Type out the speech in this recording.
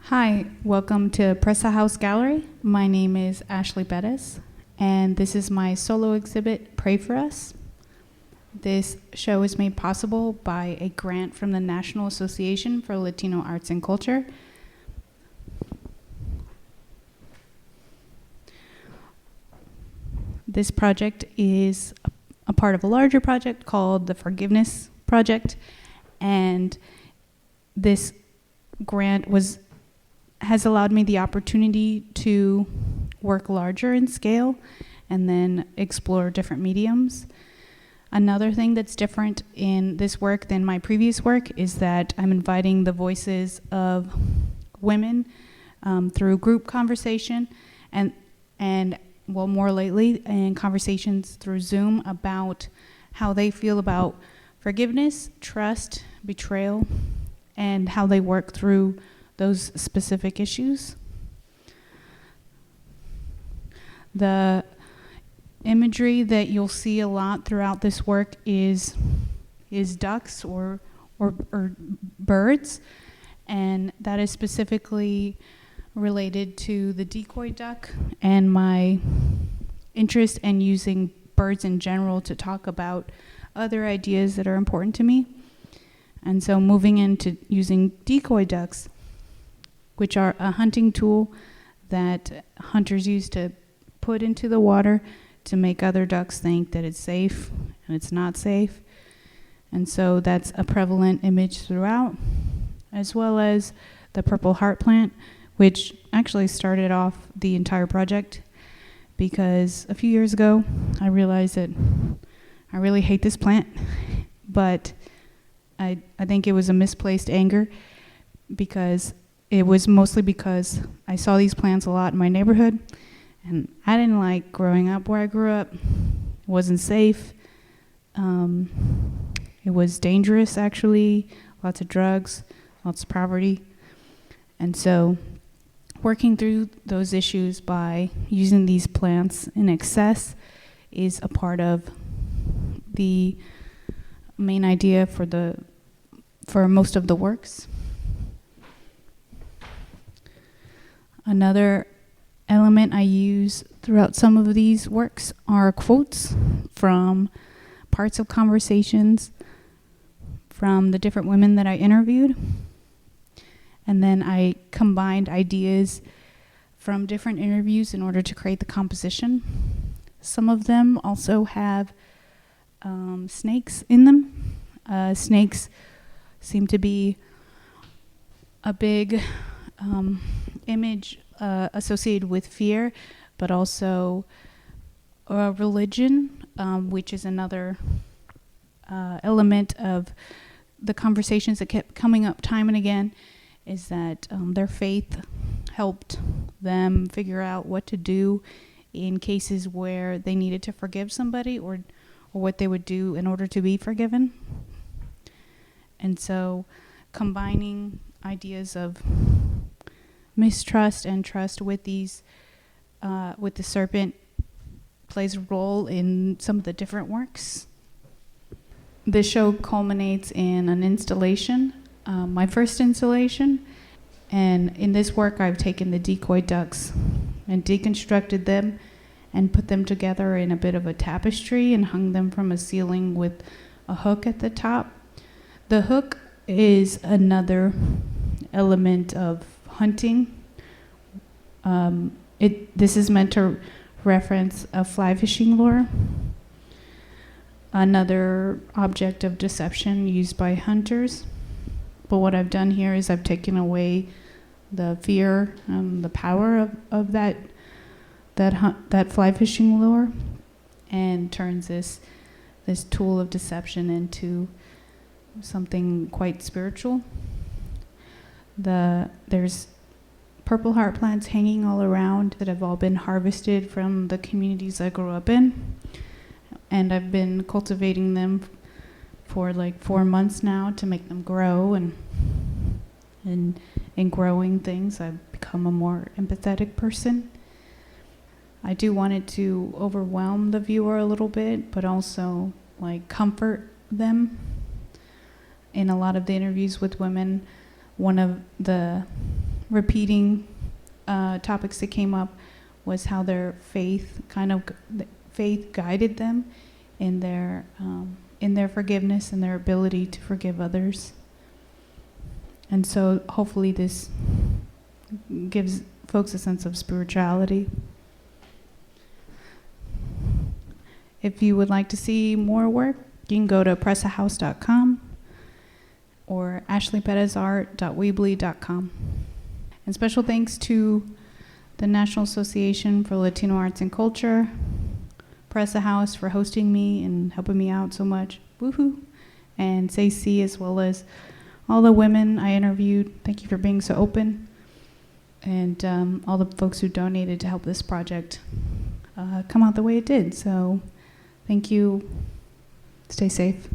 Hi, welcome to Presa House Gallery. My name is Ashley Perez, and this is my solo exhibit, Pray for Us. This show is made possible by a grant from the National Association for Latino Arts and Culture. This project is a part of a larger project called the Forgiveness Project, and this grant has allowed me the opportunity to work larger in scale and then explore different mediums. Another thing that's different in this work than my previous work is that I'm inviting the voices of women through group conversation and more lately in conversations through Zoom about how they feel about forgiveness, trust, betrayal, and how they work through those specific issues. The imagery that you'll see a lot throughout this work is ducks or birds, and that is specifically related to the decoy duck and my interest in using birds in general to talk about other ideas that are important to me. And so moving into using decoy ducks, which are a hunting tool that hunters use to put into the water to make other ducks think that it's safe and it's not safe. And so that's a prevalent image throughout, as well as the purple heart plant, which actually started off the entire project because a few years ago I realized that I really hate this plant, but I think it was a misplaced anger because it was mostly because I saw these plants a lot in my neighborhood, and I didn't like growing up where I grew up. It wasn't safe. It was dangerous, actually. Lots of drugs, lots of poverty. And so working through those issues by using these plants in excess is a part of the main idea for most of the works. Another element I use throughout some of these works are quotes from parts of conversations from the different women that I interviewed. And then I combined ideas from different interviews in order to create the composition. Some of them also have snakes in them. Snakes seem to be a big image associated with fear, but also religion, which is another element of the conversations that kept coming up time and again, is that their faith helped them figure out what to do in cases where they needed to forgive somebody or what they would do in order to be forgiven. And so combining ideas of mistrust and trust with these, with the serpent plays a role in some of the different works. This show culminates in an installation, my first installation, and in this work I've taken the decoy ducks and deconstructed them and put them together in a bit of a tapestry and hung them from a ceiling with a hook at the top. The hook is another element of hunting. This is meant to reference a fly fishing lure, another object of deception used by hunters. But what I've done here is I've taken away the fear and the power of that fly fishing lure and turns this tool of deception into something quite spiritual. There's purple heart plants hanging all around that have all been harvested from the communities I grew up in, and I've been cultivating them for like 4 months now to make them grow, and in growing things I've become a more empathetic person. I do want it to overwhelm the viewer a little bit, but also like comfort them. In a lot of the interviews with women, one of the repeating topics that came up was how their faith faith guided them in their forgiveness and their ability to forgive others. And so hopefully this gives folks a sense of spirituality. If you would like to see more work, you can go to presahouse.com or ashleyperezart.weebly.com. And special thanks to the National Association for Latino Arts and Culture, Presa House for hosting me and helping me out so much. Woohoo! And SAC, as well as all the women I interviewed. Thank you for being so open. And all the folks who donated to help this project come out the way it did. So thank you. Stay safe.